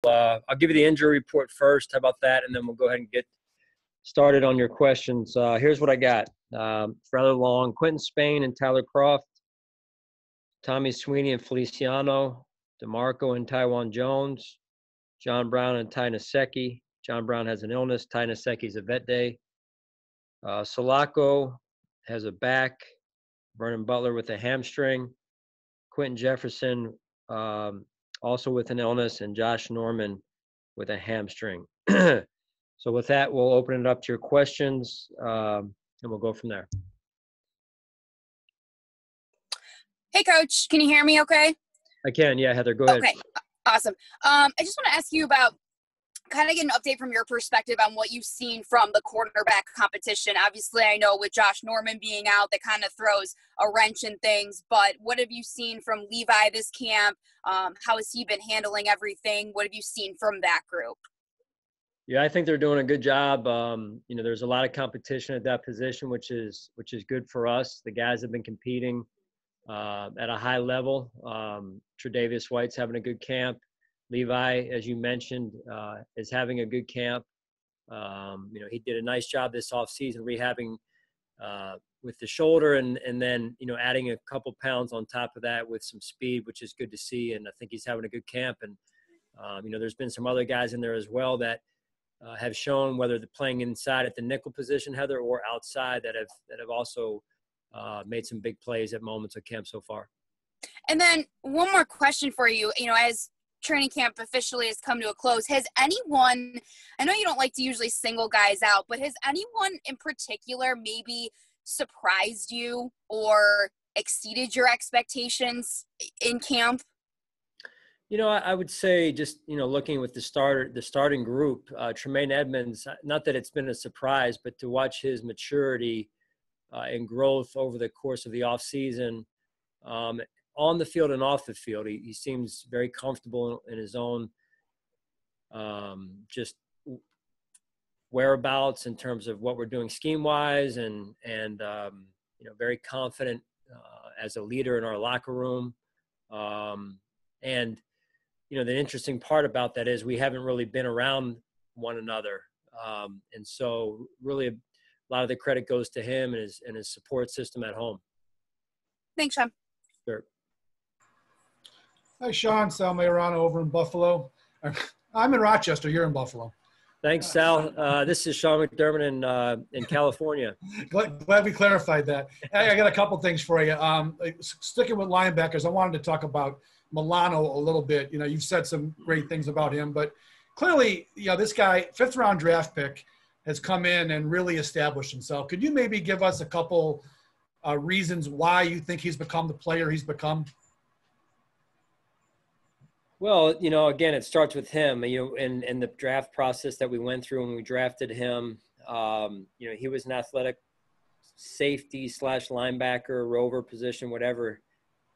I'll give you the injury report first. How about that? And then we'll go ahead and get started on your questions. Here's what I got. Rather long. Quentin Spain and Tyler Croft, Tommy Sweeney and Feliciano, DeMarco and Taiwan Jones, John Brown and Ty Nasecki. John Brown has an illness. Ty Naseki's a vet day. Sulaco has a back. Vernon Butler with a hamstring. Quentin Jefferson also with an illness, and Josh Norman with a hamstring. So with that, we'll open it up to your questions, and we'll go from there. Hey, Coach. Can you hear me okay? I can. Yeah, Heather, go ahead. Okay, awesome. I just want to ask you about kind of get an update from your perspective on what you've seen from the quarterback competition. Obviously, I know with Josh Norman being out, that kind of throws a wrench in things, but what have you seen from Levi this camp? How has he been handling everything? What have you seen from that group? Yeah, I think they're doing a good job. There's a lot of competition at that position, which is good for us. The guys have been competing at a high level. Tre'Davious White's having a good camp. Levi, as you mentioned, is having a good camp. He did a nice job this offseason rehabbing with the shoulder and then, adding a couple pounds on top of that with some speed, which is good to see. And I think he's having a good camp. And, there's been some other guys in there as well that have shown, whether they're playing inside at the nickel position, Heather, or outside, that have also made some big plays at moments of camp so far. And then one more question for you, as training camp officially has come to a close, has anyone, I know you don't like to usually single guys out, but has anyone in particular maybe surprised you or exceeded your expectations in camp? I would say just, looking with the starting group, Tremaine Edmonds, not that it's been a surprise, but to watch his maturity and growth over the course of the offseason, on the field and off the field, he seems very comfortable in his own just whereabouts in terms of what we're doing scheme-wise, and very confident as a leader in our locker room. And the interesting part about that is we haven't really been around one another, and so really a lot of the credit goes to him and his support system at home. Thanks, Sean. Sure. Hi, Sean. Sal Mayorano over in Buffalo. I'm in Rochester. You're in Buffalo. Thanks, Sal. This is Sean McDermott in California. Glad we clarified that. I got a couple things for you. Sticking with linebackers, I wanted to talk about Milano a little bit. You've said some great things about him, but clearly, this guy, 5th-round draft pick, has come in and really established himself. Could you maybe give us a couple reasons why you think he's become the player he's become? Well, again, it starts with him, in the draft process that we went through when we drafted him. He was an athletic safety / linebacker, rover position, whatever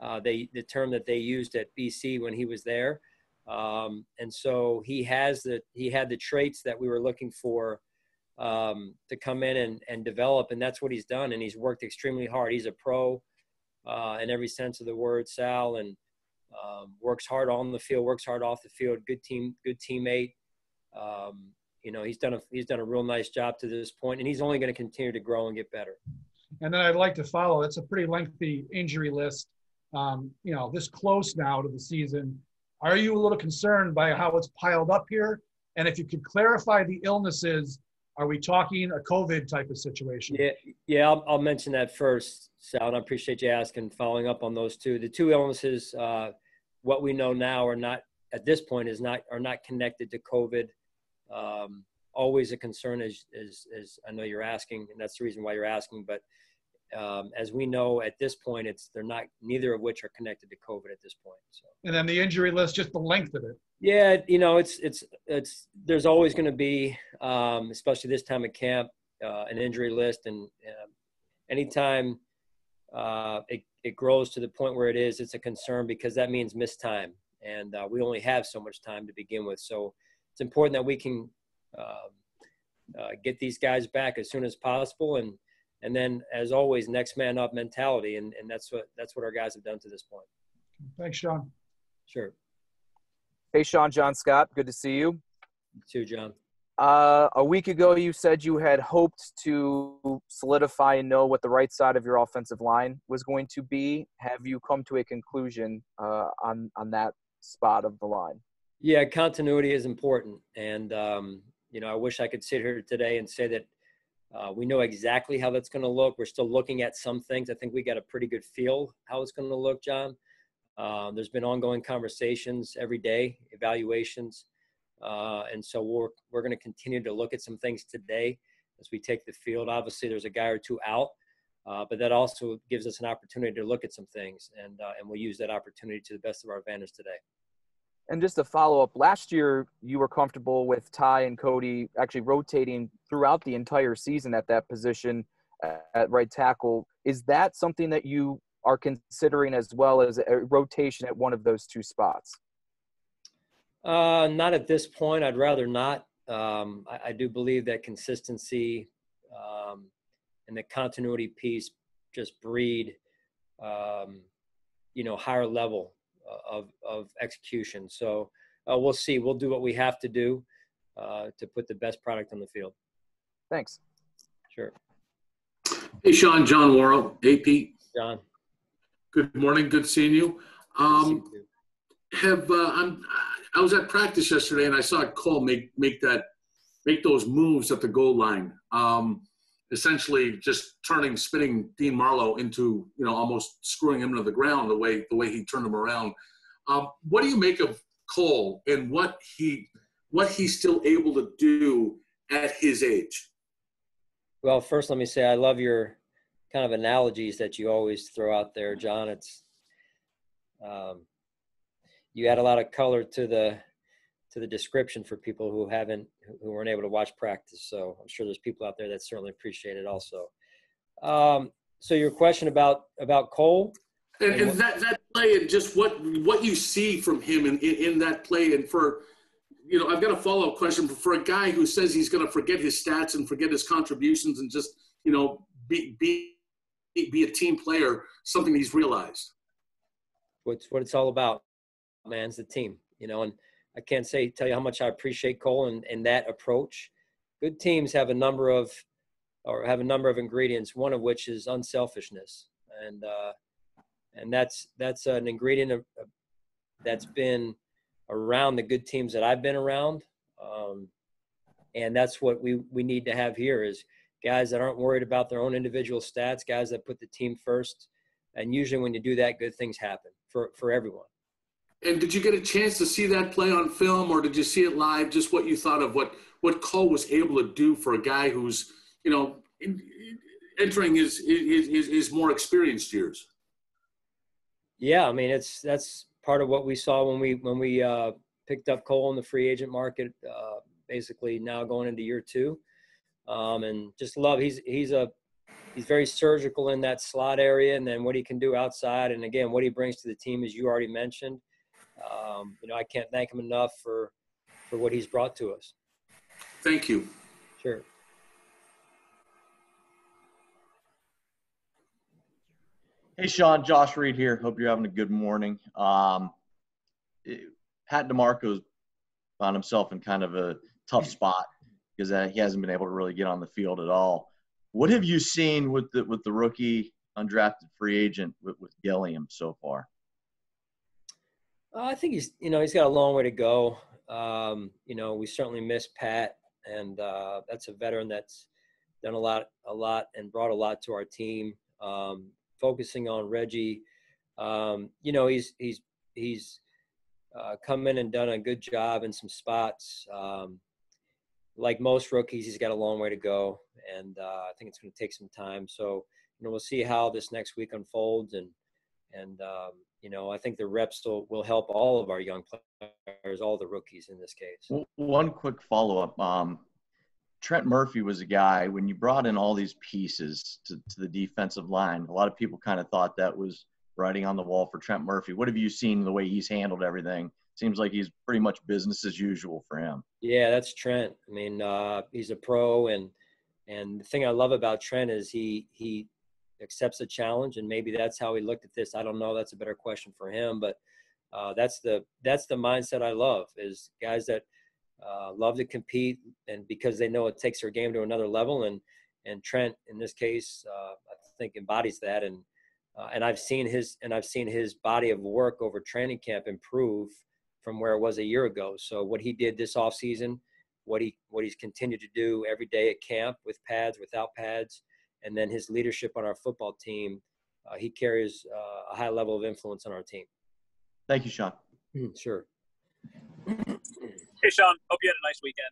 the term that they used at BC when he was there. And so he had the traits that we were looking for to come in and develop, and that's what he's done. And he's worked extremely hard. He's a pro in every sense of the word, Sal, and works hard on the field, works hard off the field. Good teammate. He's done a real nice job to this point, and he's only going to continue to grow and get better. And then I'd like to follow. It's a pretty lengthy injury list. This close now to the season. Are you a little concerned by how it's piled up here? And if you could clarify the illnesses, are we talking a COVID type of situation? Yeah. I'll mention that first, Sal, and I appreciate you asking, following up on those two. The two illnesses, what we know now are not, at this point, are not connected to COVID. Always a concern, as I know you're asking, and that's the reason why you're asking. But as we know at this point, neither of which are connected to COVID at this point. So. And then the injury list, just the length of it. Yeah, it's there's always going to be, especially this time of camp, an injury list, and anytime it grows to the point where it's a concern, because that means missed time, and we only have so much time to begin with. So it's important that we can get these guys back as soon as possible, and then, as always, next man up mentality, and that's what our guys have done to this point. Thanks, Sean. Sure. Hey, Sean, John Scott, good to see you. You too, John. A week ago, you said you had hoped to solidify and know what the right side of your offensive line was going to be. Have you come to a conclusion on that spot of the line? Yeah, continuity is important. And, I wish I could sit here today and say that we know exactly how that's going to look. We're still looking at some things. I think we got a pretty good feel how it's going to look, John. There's been ongoing conversations every day, evaluations. And so we're going to continue to look at some things today as we take the field. Obviously, there's a guy or two out, but that also gives us an opportunity to look at some things, and we'll use that opportunity to the best of our advantage today. And just to follow up, last year you were comfortable with Ty and Cody actually rotating throughout the entire season at that position at right tackle. Is that something that you are considering as well as a rotation at one of those two spots? Not at this point. I'd rather not. I do believe that consistency and the continuity piece just breed, higher level of execution. So we'll see. We'll do what we have to do to put the best product on the field. Thanks. Sure. Hey, Sean, John Worrell, AP. John. Good morning. Good seeing you. I was at practice yesterday and I saw Cole make those moves at the goal line. Essentially just spinning Dean Marlowe into, almost screwing him to the ground the way he turned him around. What do you make of Cole and what he's still able to do at his age? Well, first let me say I love your kind of analogies that you always throw out there, John. It's you add a lot of color to the description for people who weren't able to watch practice. So I'm sure there's people out there that certainly appreciate it also. So your question about Cole and that play and just what you see from him in that play, and for I've got a follow-up question for a guy who says he's going to forget his stats and forget his contributions and just be a team player, something he's realized. What it's all about, man, is the team, and I can't tell you how much I appreciate Cole and that approach. Good teams have a number of ingredients, one of which is unselfishness. And that's an ingredient that's been around the good teams that I've been around. And that's what we need to have here is guys that aren't worried about their own individual stats, guys that put the team first. And usually when you do that, good things happen for everyone. And did you get a chance to see that play on film, or did you see it live? Just what you thought of what Cole was able to do for a guy who's, entering his more experienced years. Yeah, I mean that's part of what we saw when we picked up Cole in the free agent market. Basically now going into year 2, and just love. He's very surgical in that slot area, and then what he can do outside, and again what he brings to the team, as you already mentioned. I can't thank him enough for what he's brought to us. Thank you. Sure. Hey, Sean, Josh Reed here. Hope you're having a good morning. Pat DeMarco's found himself in kind of a tough spot because he hasn't been able to really get on the field at all. What have you seen with the rookie undrafted free agent with Gilliam so far? I think he's got a long way to go. We certainly miss Pat, and that's a veteran that's done a lot and brought a lot to our team. Focusing on Reggie, he's come in and done a good job in some spots. Like most rookies, he's got a long way to go, and I think it's going to take some time. So, we'll see how this next week unfolds, and I think the reps will help all of our young players, all the rookies in this case. Well, one quick follow-up. Trent Murphy was a guy, when you brought in all these pieces to the defensive line, a lot of people kind of thought that was writing on the wall for Trent Murphy. What have you seen the way he's handled everything? Seems like he's pretty much business as usual for him. Yeah, that's Trent. I mean, he's a pro, and the thing I love about Trent is he accepts a challenge, and maybe that's how he looked at this. I don't know. That's a better question for him. But That's the mindset I love, is guys that love to compete, and because they know it takes their game to another level. And Trent, in this case, I think embodies that. And I've seen his body of work over training camp improve from where it was a year ago. So what he did this offseason, what he's continued to do every day at camp, with pads, without pads, and then his leadership on our football team, he carries a high level of influence on our team. Thank you, Sean. Sure. Hey, Sean, hope you had a nice weekend.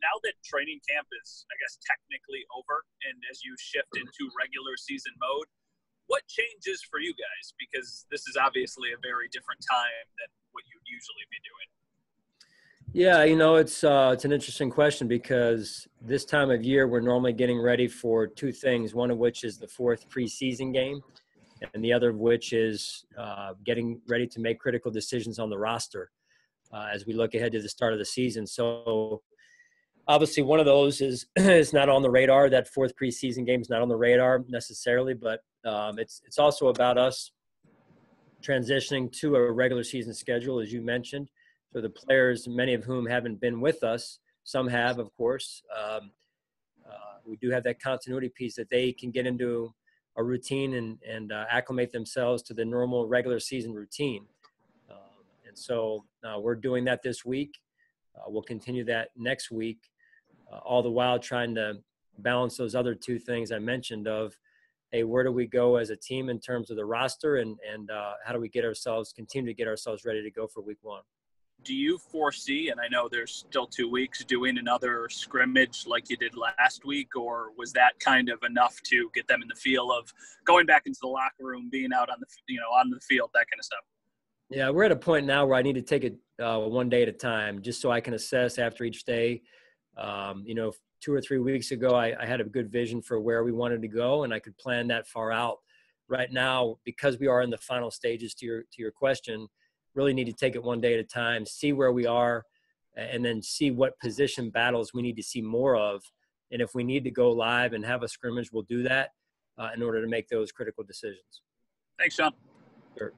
Now that training camp is, I guess, technically over, and as you shift into regular season mode, what changes for you guys? Because this is obviously a very different time than what you'd usually be doing. Yeah, it's an interesting question, because this time of year we're normally getting ready for two things, one of which is the fourth preseason game, and the other of which is getting ready to make critical decisions on the roster as we look ahead to the start of the season. So obviously one of those is not on the radar. That fourth preseason game is not on the radar necessarily, but it's also about us transitioning to a regular season schedule, as you mentioned. So the players, many of whom haven't been with us, some have, of course. We do have that continuity piece that they can get into a routine and acclimate themselves to the normal regular season routine. And so we're doing that this week. We'll continue that next week, all the while trying to balance those other two things I mentioned of, hey, where do we go as a team in terms of the roster, and how do we continue to get ourselves ready to go for week one? Do you foresee, and I know there's still 2 weeks, doing another scrimmage like you did last week, or was that kind of enough to get them in the feel of going back into the locker room, being out on the field, that kind of stuff? Yeah, we're at a point now where I need to take it one day at a time, just so I can assess after each day. 2 or 3 weeks ago, I had a good vision for where we wanted to go, and I could plan that far out. Right now, because we are in the final stages to your question, really need to take it one day at a time, see where we are, and then see what position battles we need to see more of. And if we need to go live and have a scrimmage, we'll do that in order to make those critical decisions. Thanks, Sean. Sure.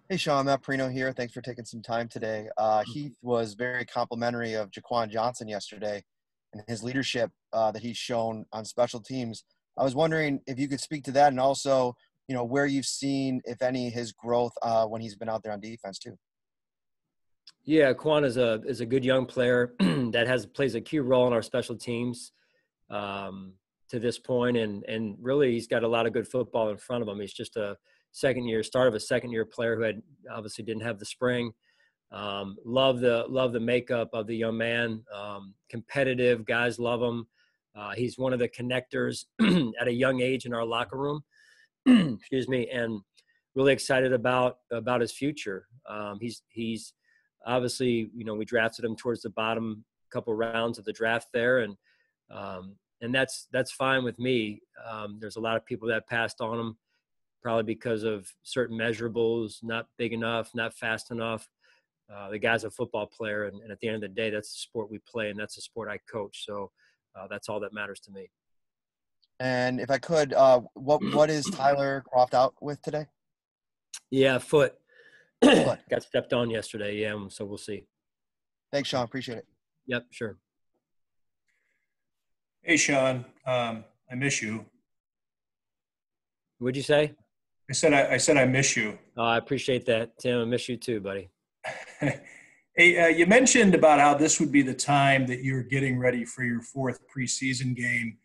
Hey, Sean, Matt Perino here. Thanks for taking some time today. Heath was very complimentary of Jaquan Johnson yesterday and his leadership that he's shown on special teams. I was wondering if you could speak to that, and also, where you've seen, if any, his growth when he's been out there on defense too. Yeah, Quan is a good young player that plays a key role in our special teams to this point, and really he's got a lot of good football in front of him. He's just a start of a second year player who obviously didn't have the spring. Love the makeup of the young man. Competitive, guys love him. He's one of the connectors at a young age in our locker room. Excuse me, and really excited about his future. He's obviously, we drafted him towards the bottom couple rounds of the draft there, and that's fine with me. There's a lot of people that passed on him, probably because of certain measurables, not big enough, not fast enough. The guy's a football player, and at the end of the day, that's the sport we play, and that's the sport I coach. So that's all that matters to me. And if I could, what is Tyler Croft out with today? Yeah, foot. Got stepped on yesterday. Yeah, so we'll see. Thanks, Sean. Appreciate it. Yep, sure. Hey, Sean. I miss you. What'd you say? I said I miss you. Oh, I appreciate that, Tim. I miss you too, buddy. Hey, you mentioned about how this would be the time that you're getting ready for your fourth preseason game.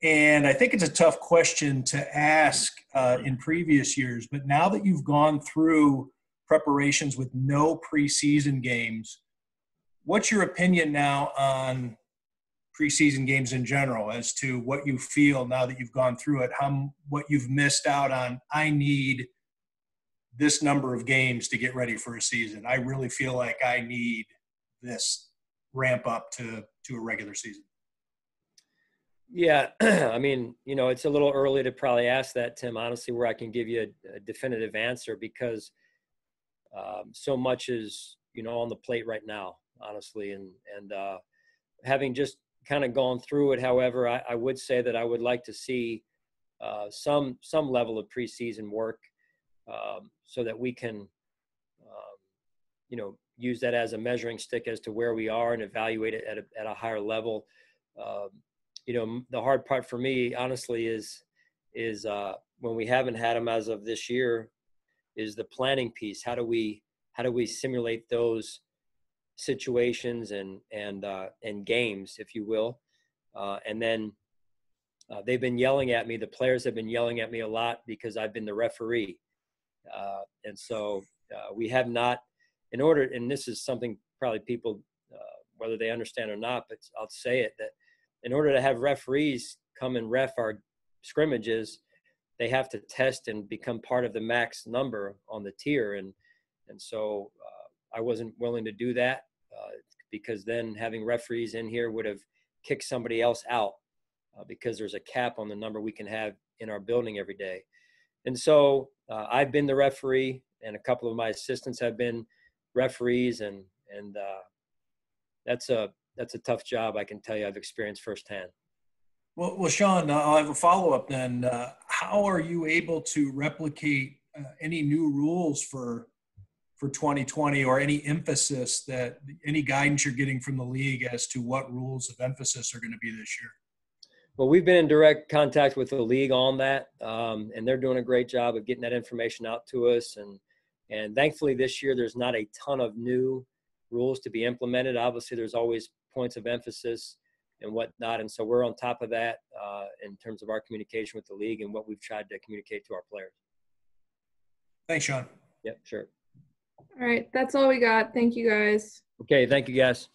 And I think it's a tough question to ask in previous years, but now that you've gone through preparations with no preseason games, what's your opinion now on preseason games in general as to what you feel now that you've gone through it, what you've missed out on? I need this number of games to get ready for a season. I really feel like I need this ramp up to a regular season. Yeah, I mean, it's a little early to probably ask that, Tim, honestly, where I can give you a definitive answer, because so much is, on the plate right now, honestly. And having just kind of gone through it, however, I would say that I would like to see some level of preseason work so that we can use that as a measuring stick as to where we are and evaluate it at a higher level. The hard part for me, honestly, is when we haven't had them as of this year, is the planning piece. How do we simulate those situations and games, if you will? And then they've been yelling at me. The players have been yelling at me a lot because I've been the referee. And so we have not, and this is something probably people, whether they understand or not, but I'll say it, that in order to have referees come and ref our scrimmages, they have to test and become part of the max number on the tier. And so I wasn't willing to do that because then having referees in here would have kicked somebody else out because there's a cap on the number we can have in our building every day. And so I've been the referee, and a couple of my assistants have been referees, and that's a tough job. I can tell you, I've experienced firsthand. Well, Sean, I'll have a follow-up then. How are you able to replicate any new rules for 2020, or any emphasis any guidance you're getting from the league as to what rules of emphasis are going to be this year? Well, we've been in direct contact with the league on that, and they're doing a great job of getting that information out to us. And thankfully this year there's not a ton of new rules to be implemented. Obviously there's always points of emphasis and whatnot, and so we're on top of that in terms of our communication with the league and what we've tried to communicate to our players. Thanks, Sean. Yep, sure. All right, that's all we got. Thank you, guys. Okay, thank you, guys.